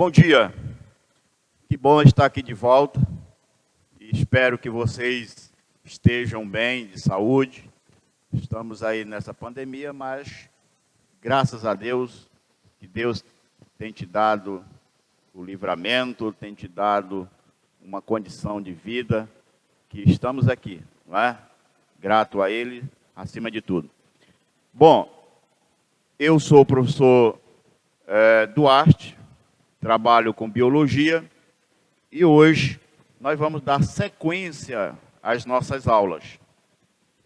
Bom dia. Que bom estar aqui de volta. E espero que vocês estejam bem, de saúde. Estamos aí nessa pandemia, mas graças a Deus, que Deus tem te dado o livramento, tem te dado uma condição de vida, que estamos aqui, não é? Grato a Ele, acima de tudo. Bom, eu sou o professor Duarte, trabalho com biologia, e hoje nós vamos dar sequência às nossas aulas.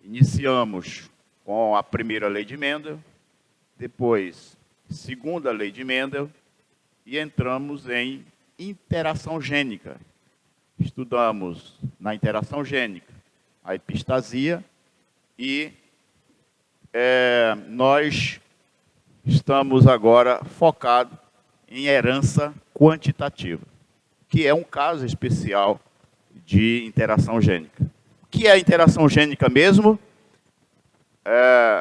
Iniciamos com a primeira lei de Mendel, depois segunda lei de Mendel, e entramos em interação gênica. Estudamos na interação gênica a epistasia e nós estamos agora focados em herança quantitativa, que é um caso especial de interação gênica. O que é a interação gênica mesmo?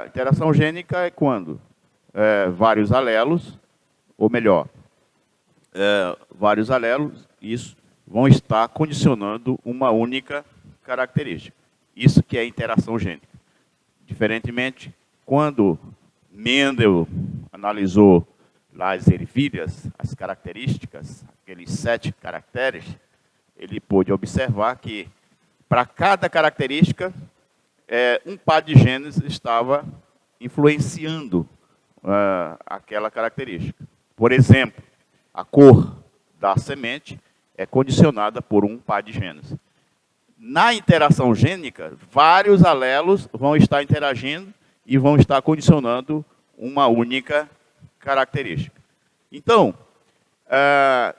Interação gênica é quando vários alelos, ou melhor, vários alelos, isso, vão estar condicionando uma única característica. Isso que é interação gênica. Diferentemente, quando Mendel analisou lá as ervilhas, as características, aqueles 7 caracteres, ele pôde observar que, para cada característica, um par de genes estava influenciando aquela característica. Por exemplo, a cor da semente é condicionada por um par de genes. Na interação gênica, vários alelos vão estar interagindo e vão estar condicionando uma única característica. Então,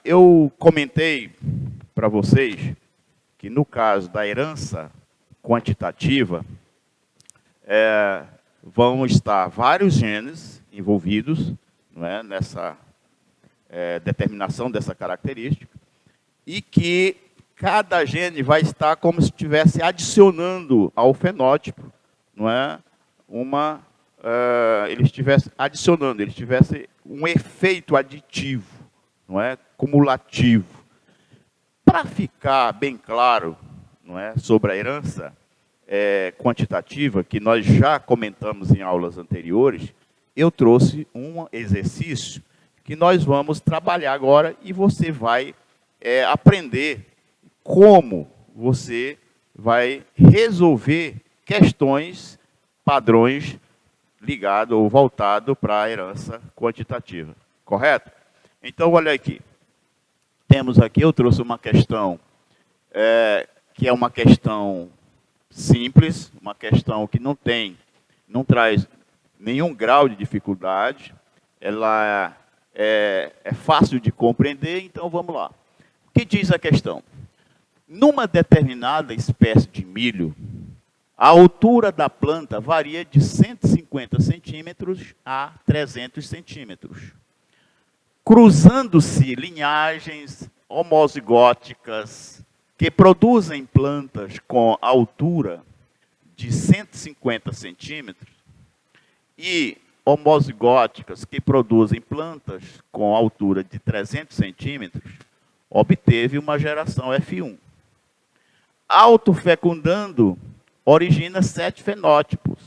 eu comentei para vocês que no caso da herança quantitativa, vão estar vários genes envolvidos, não é, nessa determinação dessa característica, e que cada gene vai estar como se estivesse adicionando ao fenótipo, não é, ele estivesse adicionando, ele tivesse um efeito aditivo, não é, cumulativo. Para ficar bem claro, não é, sobre a herança quantitativa, que nós já comentamos em aulas anteriores, eu trouxe um exercício que nós vamos trabalhar agora e você vai aprender como você vai resolver questões, padrões ligados ou voltados para a herança quantitativa. Correto? Então, olha aqui. Temos aqui, eu trouxe uma questão que é uma questão simples, uma questão que não traz nenhum grau de dificuldade, ela é fácil de compreender, então vamos lá. O que diz a questão? Numa determinada espécie de milho, a altura da planta varia de 150 centímetros a 300 centímetros. Cruzando-se linhagens homozigóticas que produzem plantas com altura de 150 centímetros e homozigóticas que produzem plantas com altura de 300 centímetros, obteve uma geração F1. Autofecundando, origina 7 fenótipos.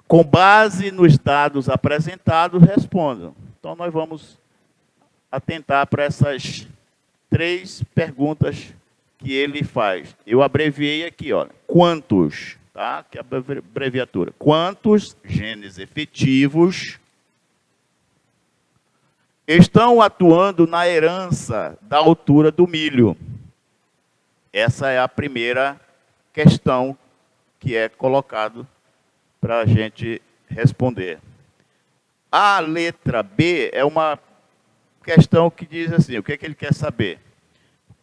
Com base nos dados apresentados, respondam. Então, nós vamos atentar para essas 3 perguntas que ele faz. Eu abreviei aqui, olha, quantos, tá? Que é a abreviatura. Quantos genes efetivos estão atuando na herança da altura do milho? Essa é a primeira questão que é colocado para a gente responder. A letra B é uma questão que diz assim, o que é que ele quer saber?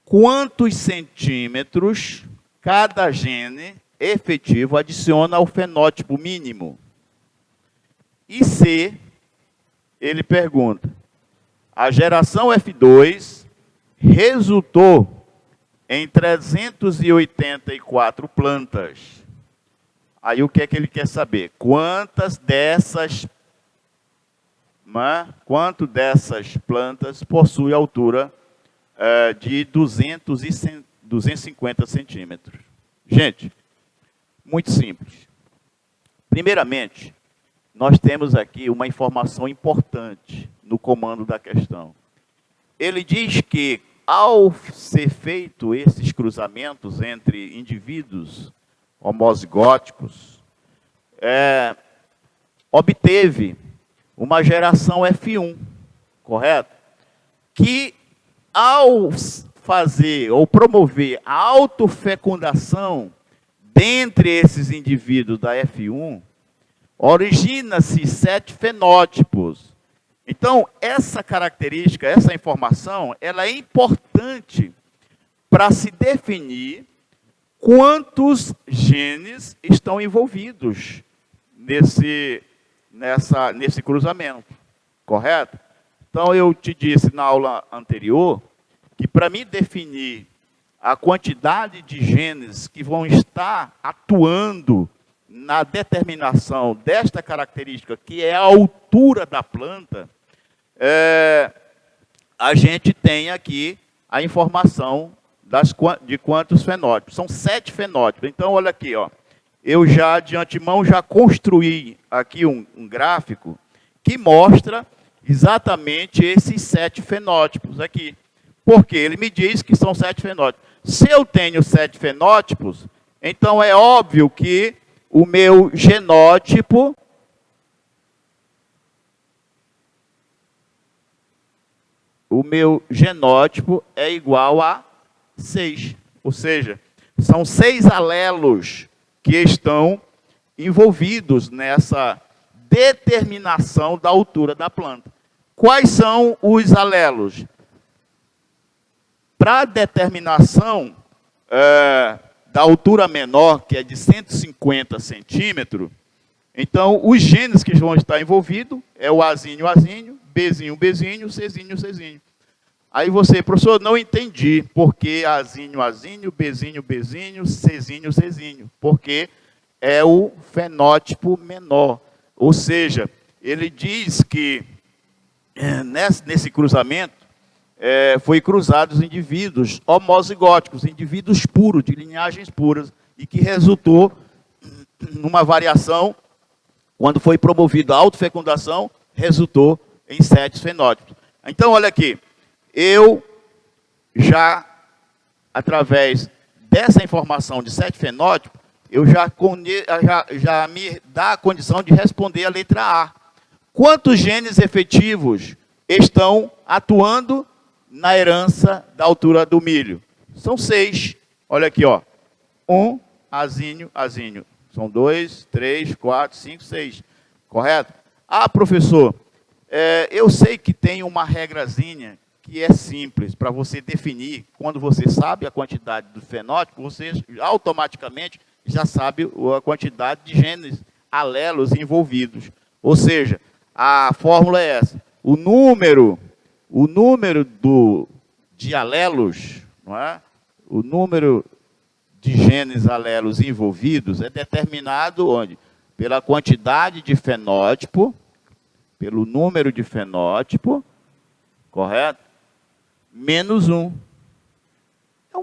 Quantos centímetros cada gene efetivo adiciona ao fenótipo mínimo? E C, ele pergunta, a geração F2 resultou em 384 plantas. Aí o que é que ele quer saber? Quantas dessas né? Quanto dessas plantas possui altura de 250 centímetros? Gente, muito simples. Primeiramente, nós temos aqui uma informação importante no comando da questão. Ele diz que, ao ser feito esses cruzamentos entre indivíduos homozigóticos, obteve uma geração F1, correto? Que, ao fazer ou promover a autofecundação dentre esses indivíduos da F1, origina-se 7 fenótipos. Então, essa característica, essa informação, ela é importante para se definir quantos genes estão envolvidos nesse cruzamento, correto? Então, eu te disse na aula anterior que para mim definir a quantidade de genes que vão estar atuando na determinação desta característica, que é a altura da planta, a gente tem aqui a informação de quantos fenótipos. São 7 fenótipos. Então, olha aqui, ó. Eu já, de antemão, já construí aqui um gráfico que mostra exatamente esses 7 fenótipos aqui. Porque ele me diz que são 7 fenótipos. Se eu tenho 7 fenótipos, então é óbvio que o meu genótipo é igual a 6. Ou seja, são 6 alelos que estão envolvidos nessa determinação da altura da planta. Quais são os alelos? Para a determinação da altura menor, que é de 150 centímetros, então, os genes que vão estar envolvidos é o Azinho, Azinho, Bzinho, Bzinho, Czinho, Czinho. Aí você, professor, não entendi por que Azinho, Azinho, Bzinho, Bzinho, Czinho, Czinho. Porque é o fenótipo menor. Ou seja, ele diz que nesse cruzamento foi cruzados indivíduos homozigóticos, indivíduos puros, de linhagens puras, e que resultou numa variação, quando foi promovida a autofecundação, resultou em 7 fenótipos. Então, olha aqui, eu já, através dessa informação de 7 fenótipos, eu já me dá a condição de responder a letra A. Quantos genes efetivos estão atuando na herança da altura do milho? São 6. Olha aqui, ó. 1, Azinho, Azinho. São 2, 3, 4, 5, 6. Correto? Ah, professor, eu sei que tem uma regrazinha que é simples para você definir. Quando você sabe a quantidade do fenótipo, você automaticamente já sabe a quantidade de genes alelos envolvidos. Ou seja, a fórmula é essa. O número de alelos, não é? O número de genes alelos envolvidos é determinado onde? Pela quantidade de fenótipo, pelo número de fenótipo, correto? Menos 1. É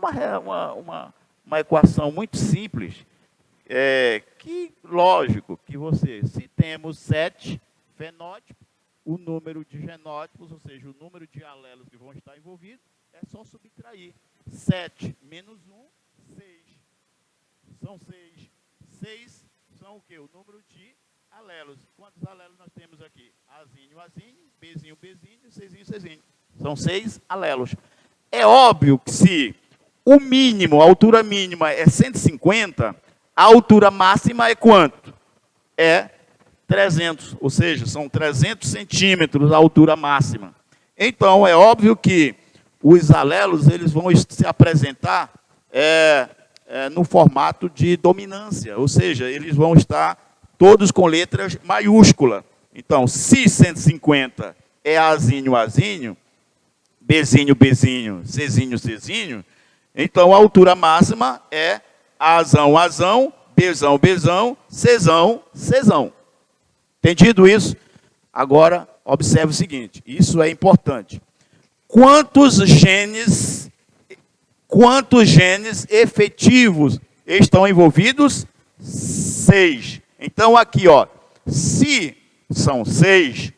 uma equação muito simples, que, lógico, que se temos 7 fenótipos, o número de genótipos, ou seja, o número de alelos que vão estar envolvidos, é só subtrair. 7 menos 1, 6. São 6. 6 são o quê? O número de alelos. Quantos alelos nós temos aqui? Azinho, Azinho, Bzinho, Bzinho, Czinho, Czinho. São 6 alelos. É óbvio que se o mínimo, a altura mínima é 150, a altura máxima é quanto? É 300, ou seja, são 300 centímetros a altura máxima. Então, é óbvio que os alelos eles vão se apresentar no formato de dominância, ou seja, eles vão estar todos com letras maiúsculas. Então, se 150 é Azinho, Azinho, Bzinho, Bzinho, Czinho, Czinho, então a altura máxima é Azão, Azão, Bzão, Bzão, Czão, Czão. Entendido isso? Agora, observe o seguinte, isso é importante. Quantos genes efetivos estão envolvidos? 6. Então, aqui, ó, se são 6,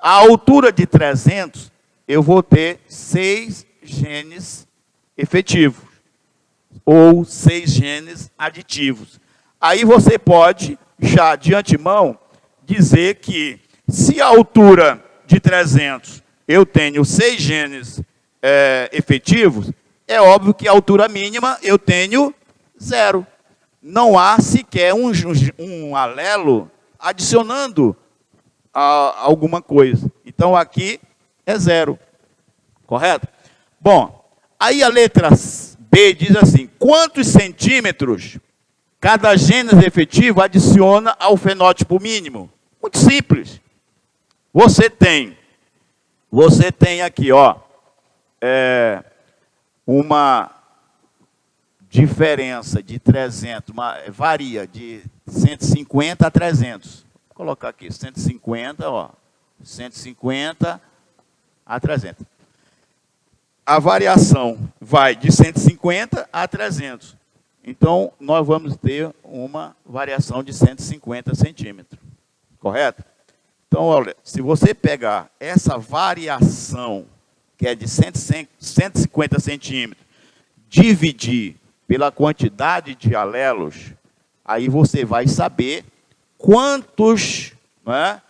a altura de 300, eu vou ter 6 genes efetivos, ou 6 genes aditivos. Aí você pode, já de antemão, dizer que, se a altura de 300 eu tenho 6 genes efetivos, é óbvio que a altura mínima eu tenho 0. Não há sequer um alelo adicionando alguma coisa. Então, aqui é 0. Correto? Bom, aí a letra B diz assim, quantos centímetros cada gene efetivo adiciona ao fenótipo mínimo? Muito simples. Você tem aqui, ó, uma diferença de 300, varia de 150 a 300. Vou colocar aqui, 150, ó, 150 a 300. A variação vai de 150 a 300. Então, nós vamos ter uma variação de 150 centímetros. Correto? Então, olha, se você pegar essa variação, que é de 150 centímetros, dividir pela quantidade de alelos, aí você vai saber quantos, né,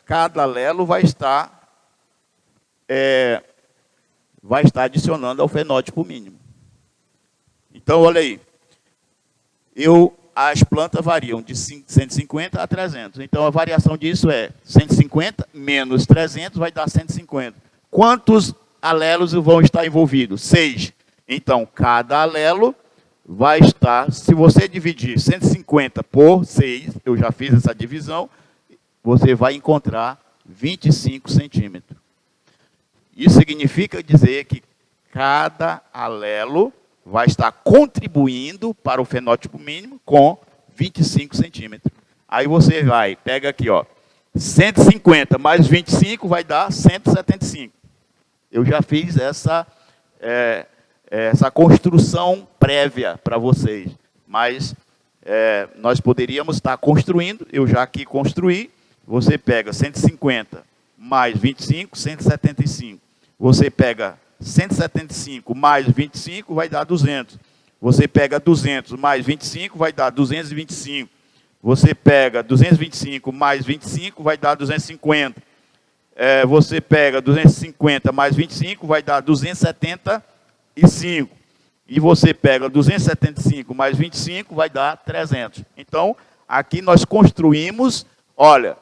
cada alelo vai estar adicionando ao fenótipo mínimo. Então, olha aí, as plantas variam de 150 a 300. Então, a variação disso é 150 menos 300 vai dar 150. Quantos alelos vão estar envolvidos? 6. Então, cada alelo vai estar, se você dividir 150 por 6, eu já fiz essa divisão, você vai encontrar 25 centímetros. Isso significa dizer que cada alelo vai estar contribuindo para o fenótipo mínimo com 25 centímetros. Aí você pega aqui, ó, 150 mais 25 vai dar 175. Eu já fiz essa construção prévia para vocês, mas nós poderíamos estar construindo, eu já aqui construí, você pega 150 mais 25, 175. Você pega 175 mais 25 vai dar 200. Você pega 200 mais 25 vai dar 225. Você pega 225 mais 25 vai dar 250. Você pega 250 mais 25 vai dar 275. E você pega 275 mais 25 vai dar 300. Então, aqui nós construímos, olha,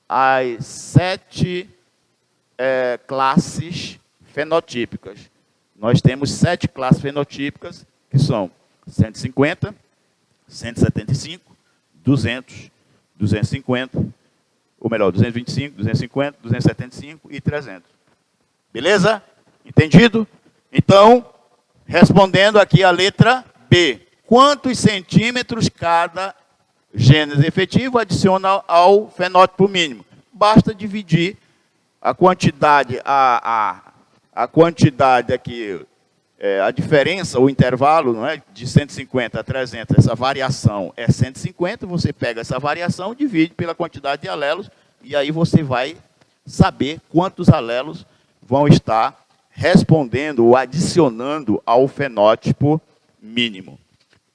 as 7 classes fenotípicas. Nós temos 7 classes fenotípicas, que são 150, 175, 200, 250, ou melhor, 225, 250, 275 e 300. Beleza? Entendido? Então, respondendo aqui a letra B. Quantos centímetros cada gene efetivo adiciona ao fenótipo mínimo? Basta dividir a quantidade, a quantidade aqui, a diferença, o intervalo, não é, de 150 a 300, essa variação é 150, você pega essa variação, divide pela quantidade de alelos, e aí você vai saber quantos alelos vão estar respondendo ou adicionando ao fenótipo mínimo.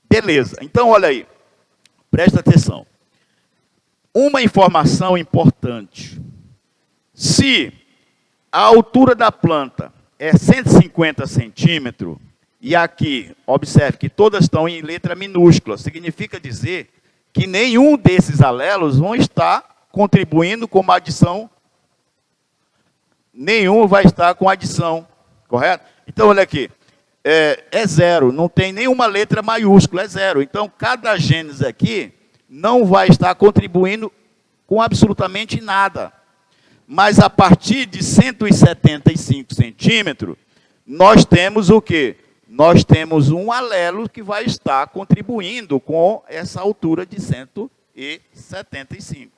Beleza, então olha aí, presta atenção. Uma informação importante. Se a altura da planta é 150 centímetros, e aqui, observe que todas estão em letra minúscula, significa dizer que nenhum desses alelos vão estar contribuindo com uma adição, nenhum vai estar com adição, correto? Então, olha aqui, é 0, não tem nenhuma letra maiúscula, é 0. Então, cada genes aqui não vai estar contribuindo com absolutamente nada. Mas a partir de 175 centímetros, nós temos o quê? Nós temos um alelo que vai estar contribuindo com essa altura de 175.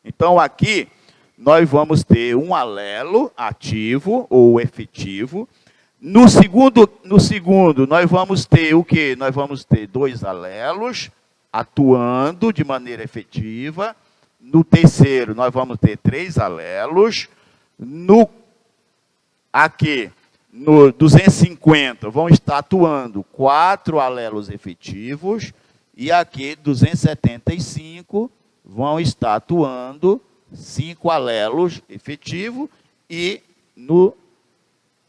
Então, aqui, nós vamos ter um alelo ativo ou efetivo. No segundo, nós vamos ter o quê? Nós vamos ter 2 alelos atuando de maneira efetiva. No terceiro, nós vamos ter 3 alelos. Aqui, no 250, vão estar atuando 4 alelos efetivos. E aqui, 275, vão estar atuando 5 alelos efetivos. E no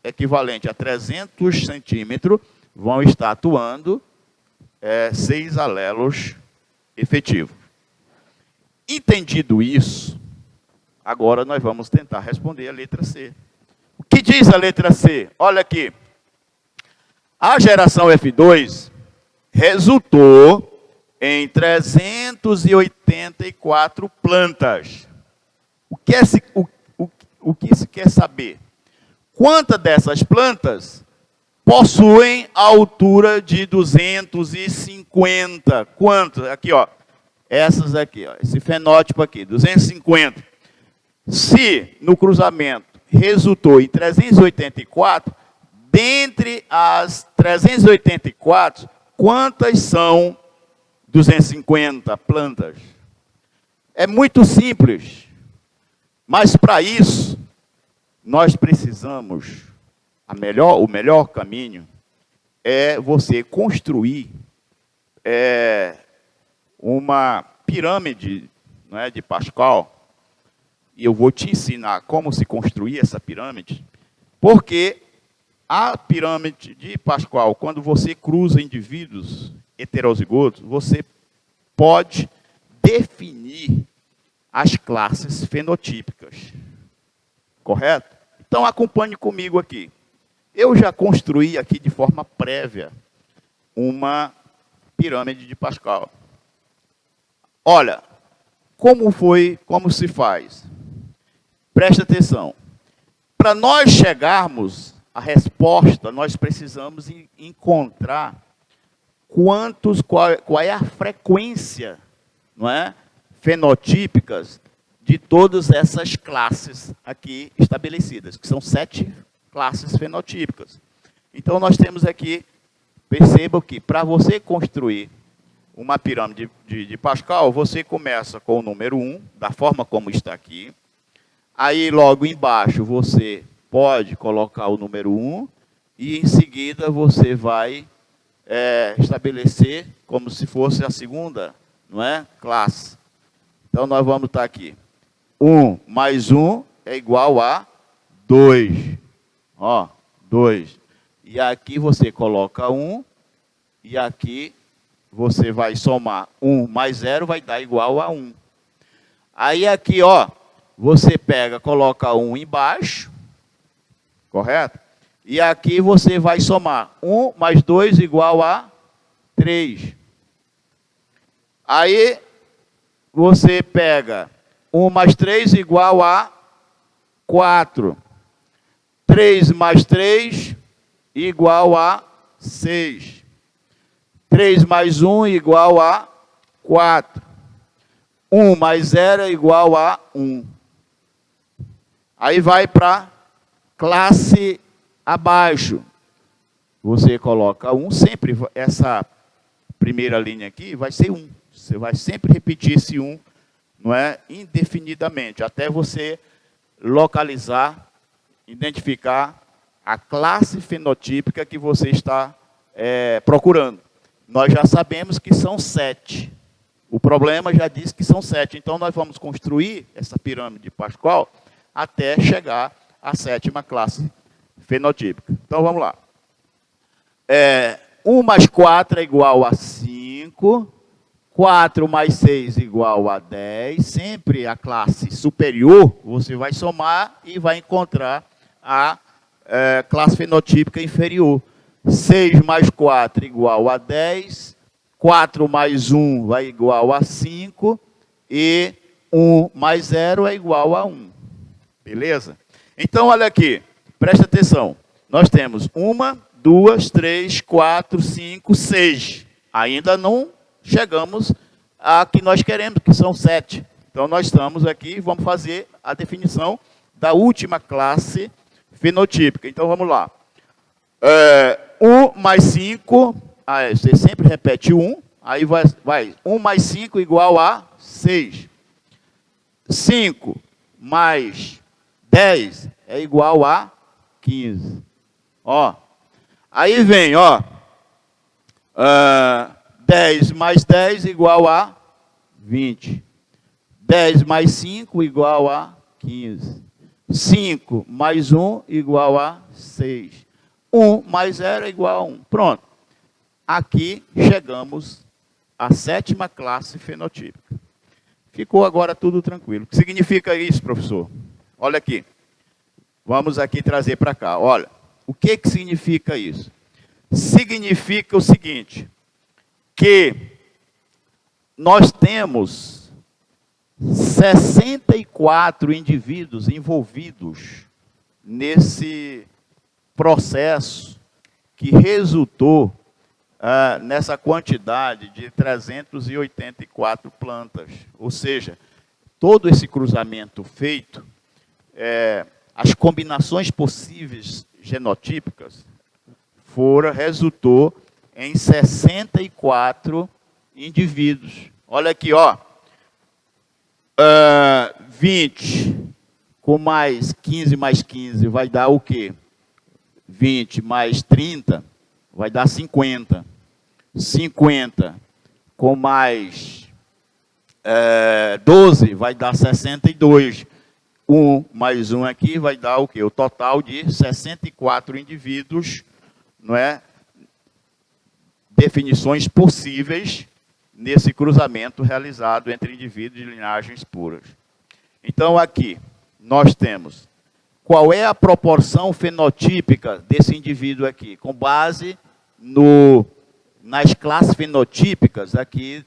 equivalente a 300 centímetros, vão estar atuando 6 alelos efetivos. Entendido isso, agora nós vamos tentar responder a letra C. O que diz a letra C? Olha aqui. A geração F2 resultou em 384 plantas. O que se quer saber? Quantas dessas plantas possuem a altura de 250? Quantas? Aqui, ó. Essas aqui, ó. Esse fenótipo aqui, 250. Se no cruzamento resultou em 384, dentre as 384, quantas são 250 plantas? É muito simples. Mas para isso, nós precisamos, o melhor caminho é você construir uma pirâmide, né, de Pascal. E eu vou te ensinar como se construir essa pirâmide, porque a pirâmide de Pascal, quando você cruza indivíduos heterozigotos, você pode definir as classes fenotípicas. Correto? Então, acompanhe comigo aqui. Eu já construí aqui de forma prévia uma pirâmide de Pascal. Olha, como se faz? Presta atenção. Para nós chegarmos à resposta, nós precisamos encontrar qual é a frequência, não é, fenotípicas de todas essas classes aqui estabelecidas, que são 7 classes fenotípicas. Então, nós temos aqui, perceba que para você construir uma pirâmide de Pascal, você começa com o número 1, da forma como está aqui. Aí, logo embaixo, você pode colocar o número 1 e, em seguida, você vai estabelecer como se fosse a segunda, não é, classe. Então, nós vamos estar aqui. 1 mais 1 é igual a 2. Ó, 2. E aqui você coloca 1, e aqui você vai somar 1 mais 0, vai dar igual a 1. Aí aqui, ó, você pega, coloca 1 embaixo, correto? E aqui você vai somar 1 mais 2 igual a 3. Aí você pega 1 mais 3 igual a 4. 3 mais 3 igual a 6. 3 mais 1 igual a 4. 1 mais 0 é igual a 1. Aí vai para classe abaixo. Você coloca 1, sempre essa primeira linha aqui vai ser 1. Você vai sempre repetir esse 1, não é, indefinidamente, até você localizar, identificar a classe fenotípica que você está procurando. Nós já sabemos que são 7. O problema já diz que são 7. Então, nós vamos construir essa pirâmide de Pascal até chegar à 7ª classe fenotípica. Então, vamos lá. 1 mais 4 é igual a 5. 4 mais 6 igual a 10. Sempre a classe superior, você vai somar e vai encontrar a classe fenotípica inferior. 6 mais 4 igual a 10. 4 mais 1 vai igual a 5. E 1 mais 0 é igual a 1. Beleza? Então, olha aqui. Presta atenção. Nós temos 1, 2, 3, 4, 5, 6. Ainda não chegamos a que nós queremos, que são 7. Então, Então, nós estamos aqui, vamos fazer a definição da última classe fenotípica. Então, vamos lá. 1 mais 5, você sempre repete 1, aí vai 1 mais 5 igual a 6. 5 mais 10 é igual a 15. Ó, aí vem, ó, 10 mais 10 igual a 20. 10 mais 5 igual a 15. 5 mais 1 igual a 6. 1 mais 0 é igual a 1. Pronto. Aqui chegamos à 7ª classe fenotípica. Ficou agora tudo tranquilo. O que significa isso, professor? Olha aqui. Vamos aqui trazer para cá. Olha, o que significa isso? Significa o seguinte, que nós temos 64 indivíduos envolvidos nesse processo que resultou nessa quantidade de 384 plantas. Ou seja, todo esse cruzamento feito, as combinações possíveis genotípicas, resultou em 64 indivíduos. Olha aqui, ó. 20 com mais 15 vai dar o quê? 20 mais 30 vai dar 50. 50 com mais 12 vai dar 62. 1 mais 1 aqui vai dar o quê? O total de 64 indivíduos, não é? Definições possíveis nesse cruzamento realizado entre indivíduos de linhagens puras. Então, aqui, nós temos qual é a proporção fenotípica desse indivíduo aqui, com base nas classes fenotípicas aqui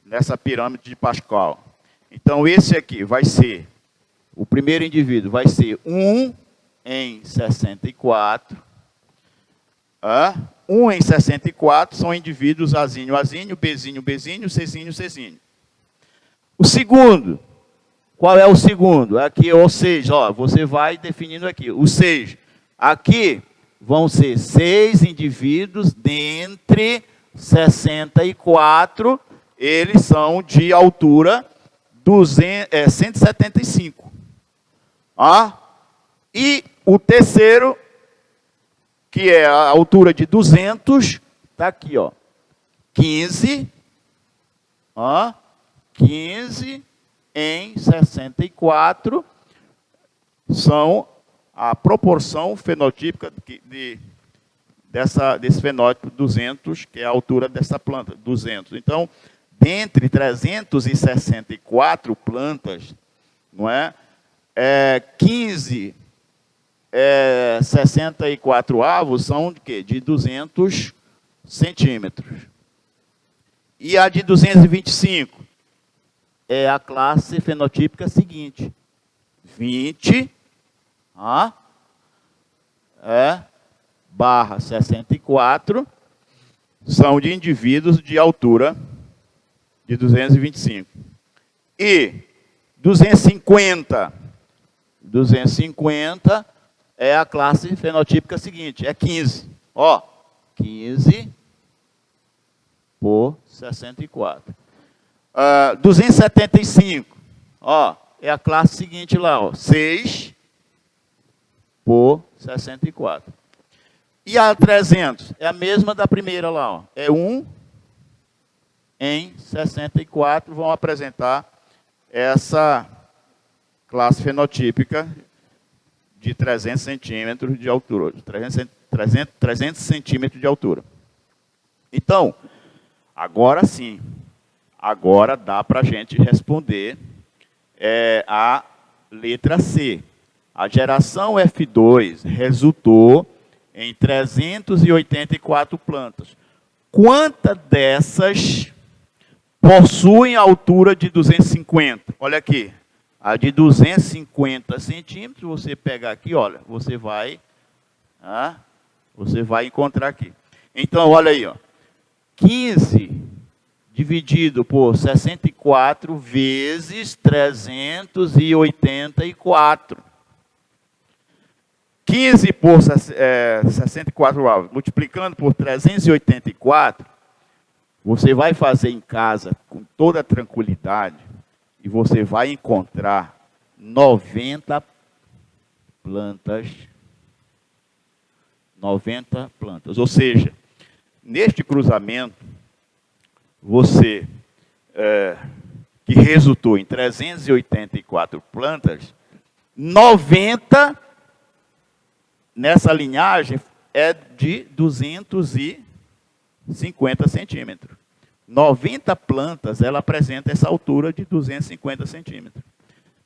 nessa pirâmide de Pascal. Então, esse aqui vai ser, o primeiro indivíduo vai ser 1 em 64. 1 em 64 são indivíduos azinho, azinho, bezinho, bezinho, cezinho, cezinho. O segundo, qual é o segundo? Aqui, ou seja, ó, você vai definindo aqui. O 6, aqui vão ser 6 indivíduos dentre 64, eles são de altura 175. E o terceiro, que é a altura de 200, está aqui, ó, 15, 15 em 64, são a proporção fenotípica desse fenótipo 200, que é a altura dessa planta, 200. Então, dentre 364 plantas, não é? 15 64 avos são de quê? De 200 centímetros. E a de 225 é a classe fenotípica seguinte. 20 barra 64 são de indivíduos de altura de 225. E 250 é a classe fenotípica seguinte, é 15. Ó, 15 por 64. 275, ó, é a classe seguinte lá, ó, 6 por 64. E a 300 é a mesma da primeira lá, ó, é 1 em 64, vão apresentar essa classe fenotípica de 300 centímetros de altura, 300 centímetros de altura. Então, agora sim, agora dá para a gente responder a letra C. A geração F2 resultou em 384 plantas. Quantas dessas possuem a altura de 250? Olha aqui. A de 250 centímetros, você pega aqui, olha, você vai encontrar aqui. Então, olha aí, ó, 15 dividido por 64 vezes 384. 15 por 64, multiplicando por 384, você vai fazer em casa com toda tranquilidade e você vai encontrar 90 plantas. 90 plantas. Ou seja, neste cruzamento, você, que resultou em 384 plantas, 90 nessa linhagem é de 250 centímetros. 90 plantas, ela apresenta essa altura de 250 centímetros.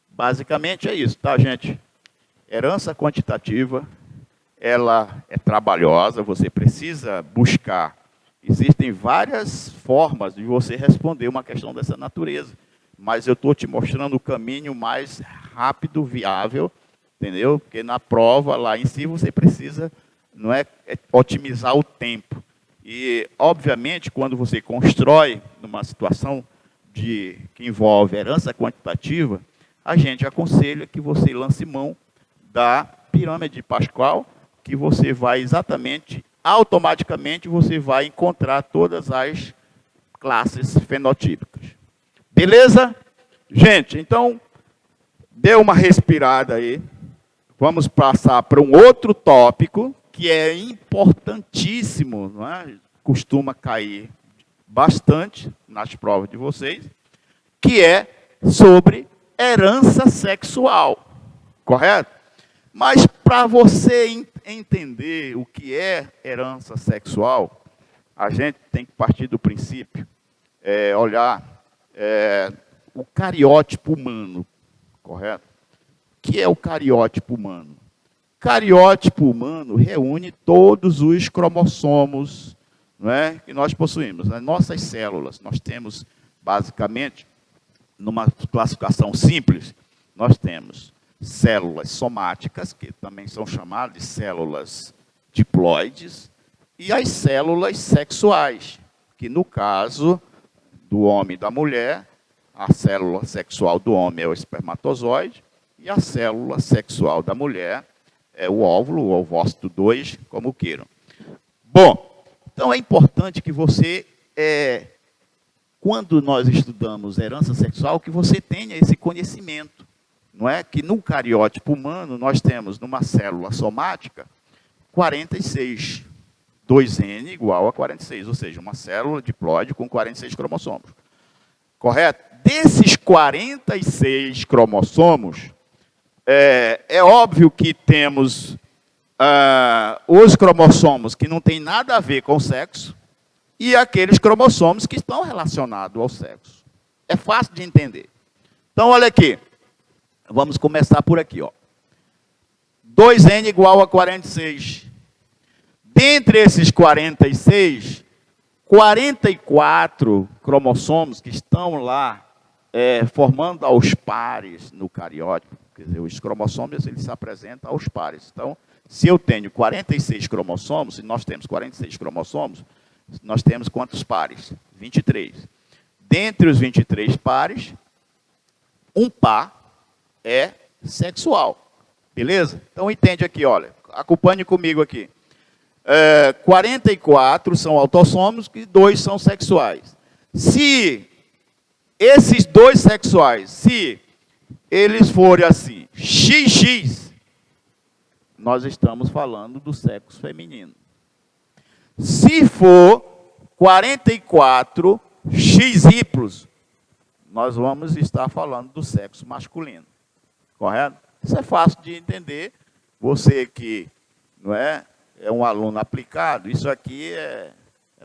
Basicamente é isso, tá, gente? Herança quantitativa, ela é trabalhosa, você precisa buscar. Existem várias formas de você responder uma questão dessa natureza, mas eu estou te mostrando o caminho mais rápido, viável, entendeu? Porque na prova, lá em si, você precisa, não é, otimizar o tempo. E, obviamente, quando você constrói numa situação que envolve herança quantitativa, a gente aconselha que você lance mão da pirâmide de Pascal, que você vai exatamente, automaticamente, você vai encontrar todas as classes fenotípicas. Beleza? Gente, então, dê uma respirada aí. Vamos passar para um outro tópico, que é importantíssimo, não é? Costuma cair bastante nas provas de vocês, que é sobre herança sexual, correto? Mas para você entender o que é herança sexual, a gente tem que partir do princípio, olhar o cariótipo humano, correto? O que é o cariótipo humano? O cariótipo humano reúne todos os cromossomos, não é, que nós possuímos. Nas nossas células, nós temos, basicamente, numa classificação simples, nós temos células somáticas, que também são chamadas de células diploides, e as células sexuais, que no caso do homem e da mulher, a célula sexual do homem é o espermatozoide, e a célula sexual da mulher é o óvulo, o ovócito 2, como queiram. Bom, então é importante que você, quando nós estudamos herança sexual, que você tenha esse conhecimento. Não é que no cariótipo humano nós temos numa célula somática 46, 2N igual a 46, ou seja, uma célula diploide com 46 cromossomos. Correto? Desses 46 cromossomos, é óbvio que temos os cromossomos que não têm nada a ver com o sexo e aqueles cromossomos que estão relacionados ao sexo. É fácil de entender. Então, olha aqui. Vamos começar por aqui, ó. 2N igual a 46. Dentre esses 46, 44 cromossomos que estão lá formando aos pares no cariótipo. Quer dizer, os cromossomos eles se apresentam aos pares. Então, se eu tenho 46 cromossomos, e nós temos 46 cromossomos, nós temos quantos pares? 23. Dentre os 23 pares, um par é sexual. Beleza? Então, entende aqui, olha. Acompanhe comigo aqui. 44 são autossômicos e 2 são sexuais. Se esses 2 sexuais, se eles forem assim, XX, nós estamos falando do sexo feminino. Se for 44 XY, nós vamos estar falando do sexo masculino. Correto? Isso é fácil de entender. Você que não é um aluno aplicado, isso aqui é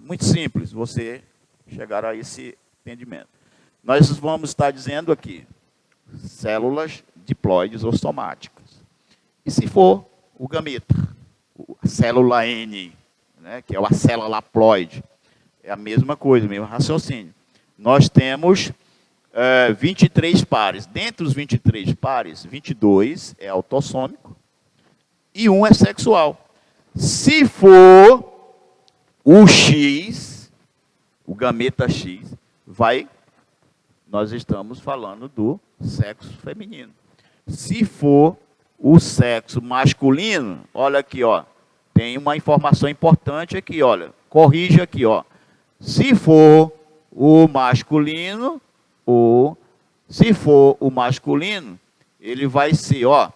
muito simples, você chegar a esse entendimento. Nós vamos estar dizendo aqui, células diploides ou somáticas. E se for o gameta, a célula N, né, que é a célula haploide, é a mesma coisa, o mesmo raciocínio. Nós temos 23 pares. Dentre os 23 pares, 22 é autossômico e 1 é sexual. Se for o X, o gameta X, nós estamos falando do sexo feminino. Se for o sexo masculino, olha aqui, ó, tem uma informação importante aqui, olha, corrija aqui, ó. Se for o masculino, ele vai ser, ó,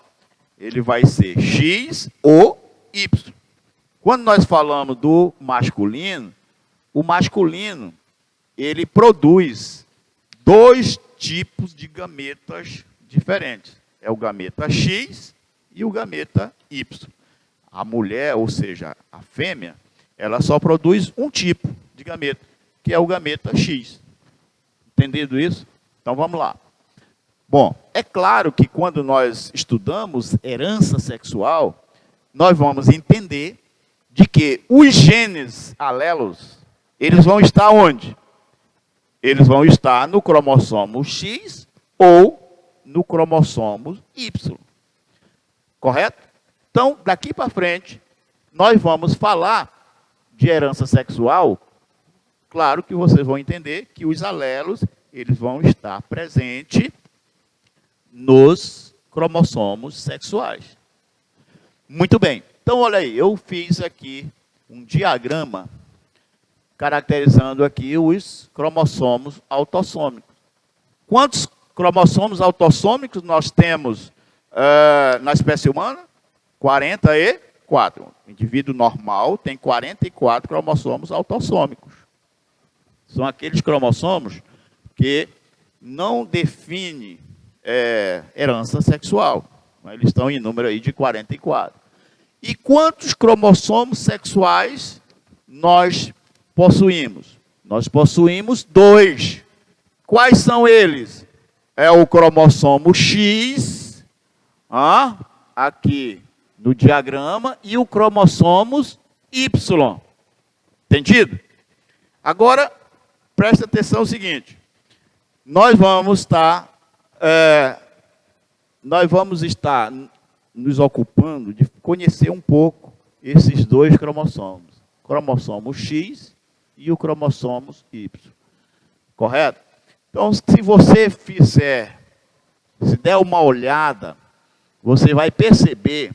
ele vai ser X ou Y. Quando nós falamos do masculino, o masculino, ele produz 2 tipos de gametas diferentes. É o gameta X e o gameta Y. A mulher, ou seja, a fêmea, ela só produz um tipo de gameta, que é o gameta X. Entendido isso? Então vamos lá. Bom, é claro que quando nós estudamos herança sexual, nós vamos entender de que os genes alelos, eles vão estar onde? Eles vão estar no cromossomo X ou no cromossomo Y. Correto? Então, daqui para frente, nós vamos falar de herança sexual. Claro que vocês vão entender que os alelos, eles vão estar presentes nos cromossomos sexuais. Muito bem. Então, olha aí, eu fiz aqui um diagrama caracterizando aqui os cromossomos autossômicos. Quantos cromossomos autossômicos nós temos na espécie humana? 44. O indivíduo normal tem 44 cromossomos autossômicos. São aqueles cromossomos que não definem herança sexual. Eles estão em número aí de 44. E quantos cromossomos sexuais nós possuímos? Nós possuímos 2. Quais são eles? É o cromossomo X, aqui no diagrama, e o cromossomo Y. Entendido? Agora, presta atenção no seguinte. Nós vamos estar nos ocupando de conhecer um pouco esses 2 cromossomos. O cromossomo X e o cromossomo Y. Correto? Então, se você se der uma olhada, você vai perceber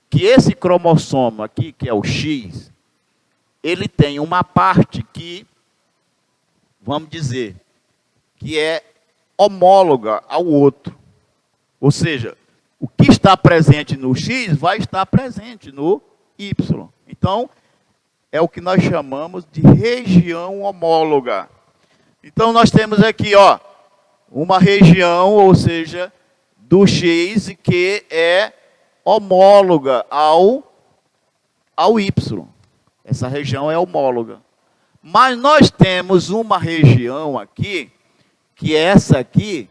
que esse cromossomo aqui, que é o X, ele tem uma parte que, vamos dizer, que é homóloga ao outro. Ou seja, o que está presente no X vai estar presente no Y. Então, é o que nós chamamos de região homóloga. Então, nós temos aqui, ó, uma região, ou seja, do X que é homóloga ao Y. Essa região é homóloga. Mas nós temos uma região aqui, que é essa aqui,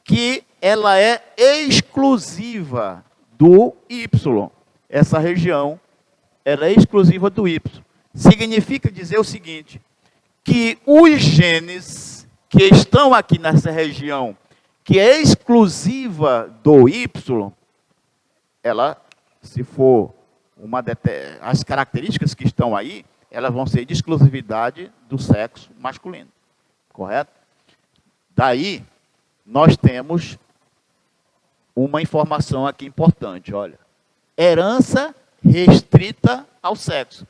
que ela é exclusiva do Y. Essa região, ela é exclusiva do Y. Significa dizer o seguinte, que os genes que estão aqui nessa região, que é exclusiva do Y, ela, se for as características que estão aí, elas vão ser de exclusividade do sexo masculino. Correto? Daí, nós temos uma informação aqui importante, olha. Herança restrita ao sexo.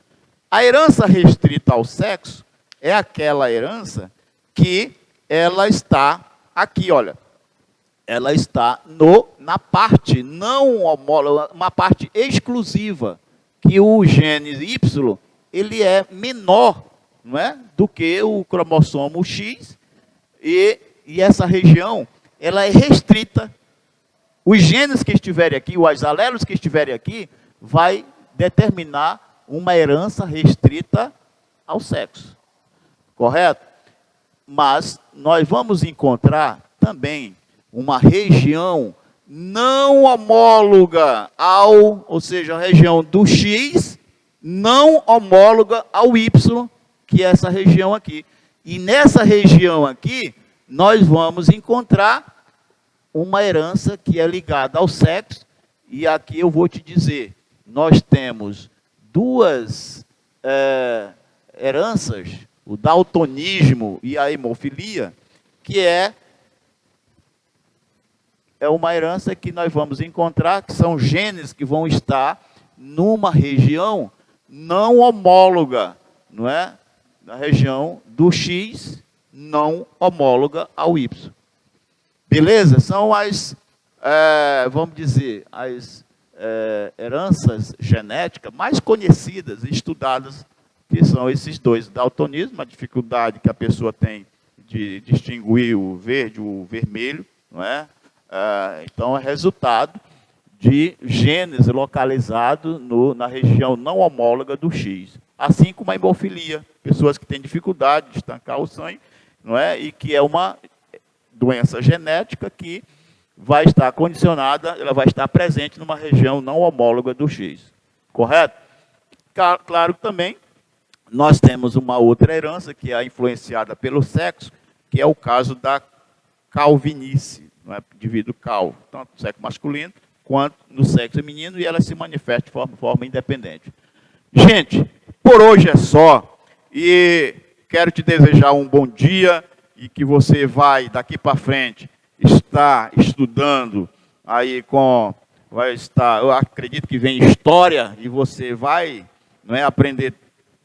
A herança restrita ao sexo é aquela herança que ela está aqui, olha. Ela está na parte não homóloga, uma parte exclusiva, que o gene Y, ele é menor, não é, do que o cromossomo X, e essa região, ela é restrita. Os genes que estiverem aqui, os alelos que estiverem aqui, vai determinar uma herança restrita ao sexo. Correto? Mas nós vamos encontrar também uma região não homóloga ou seja, a região do X, não homóloga ao Y, que é essa região aqui. E nessa região aqui, nós vamos encontrar uma herança que é ligada ao sexo, e aqui eu vou te dizer, nós temos 2 heranças o daltonismo e a hemofilia, que é uma herança que nós vamos encontrar, que são genes que vão estar numa região não homóloga, não é? Na região do X, não homóloga ao Y. Beleza? São as, vamos dizer, as heranças genéticas mais conhecidas e estudadas, que são esses dois. Daltonismo, a dificuldade que a pessoa tem de distinguir o verde e o vermelho, não é? Então, é resultado de genes localizados na região não homóloga do X. Assim como a hemofilia, pessoas que têm dificuldade de estancar o sangue, não é? E que é uma doença genética que vai estar condicionada, ela vai estar presente numa região não homóloga do X. Correto? Claro que também nós temos uma outra herança que é influenciada pelo sexo, que é o caso da calvinice, não é? Indivíduo calvo, tanto no sexo masculino quanto no sexo feminino, e ela se manifesta de forma independente. Gente, por hoje é só, e quero te desejar um bom dia, e que você vai, daqui para frente, estar estudando, aí vai estar, eu acredito que vem história, e você vai, não é, aprender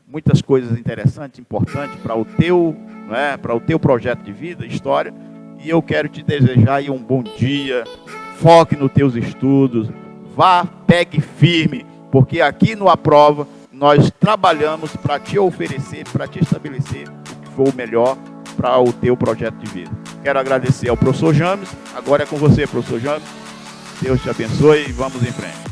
muitas coisas interessantes, importantes para o teu, não é, para o teu projeto de vida, história, e eu quero te desejar aí um bom dia, foque nos teus estudos, vá, pegue firme, porque aqui no Aprova nós trabalhamos para te oferecer, para te estabelecer o que for o melhor para o teu projeto de vida. Quero agradecer ao professor James, agora é com você, professor James. Deus te abençoe e vamos em frente.